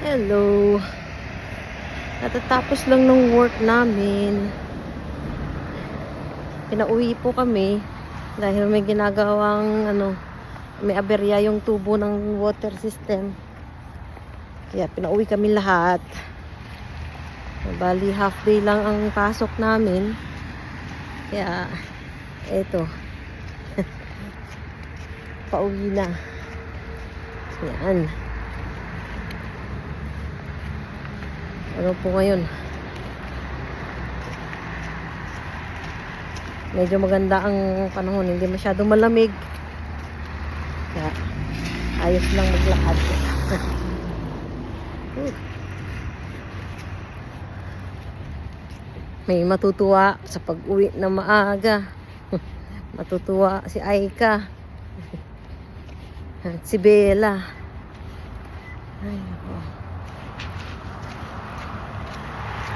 Hello. Natatapos lang ng work namin. Pinauwi po kami dahil may ginagawang may aberya yung tubo ng water system. Kaya pinauwi kami lahat. Bali half day lang ang pasok namin. Kaya eto. Pauwi na. Yan. Ano po ngayon? Medyo maganda ang panahon, hindi masyadong malamig. Kaya ayos lang maglakad. May matutuwa sa pag-uwi na maaga. Matutuwa si Aika. At si Bella. Ay, ako.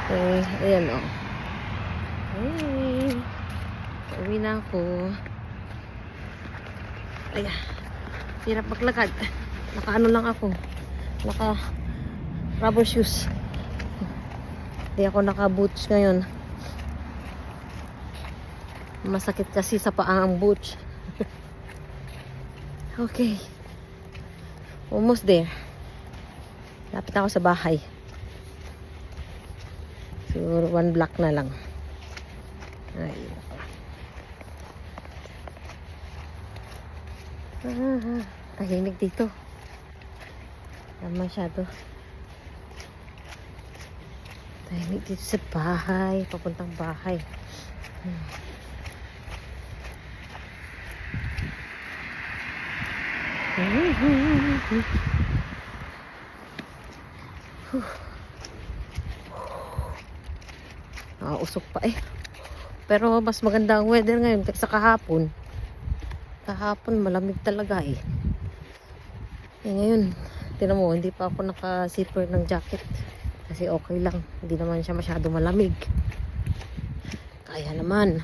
Okay, ayan o. Hey. Uwi na ako. Ayan. Hirap maglakad. Naka-ano lang ako. Naka rubber shoes. Hindi ako naka-boots ngayon. Masakit kasi sa paa ang boots. Okay. Almost there. Lapit ako sa bahay. Siguro 1 block na lang. Ay. Tahimik dito. Masyado. Tahimik dito sa bahay. Papuntang bahay. Usok pa eh. Pero mas maganda ang weather ngayon kaysa kahapon. Kahapon malamig talaga eh. Eh ngayon, tinan mo, hindi pa ako naka-zipper ng jacket. Kasi okay lang. Hindi naman siya masyado malamig. Kaya naman.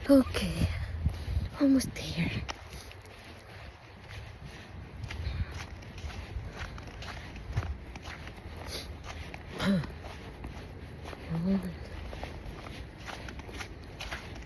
Okay. Almost there.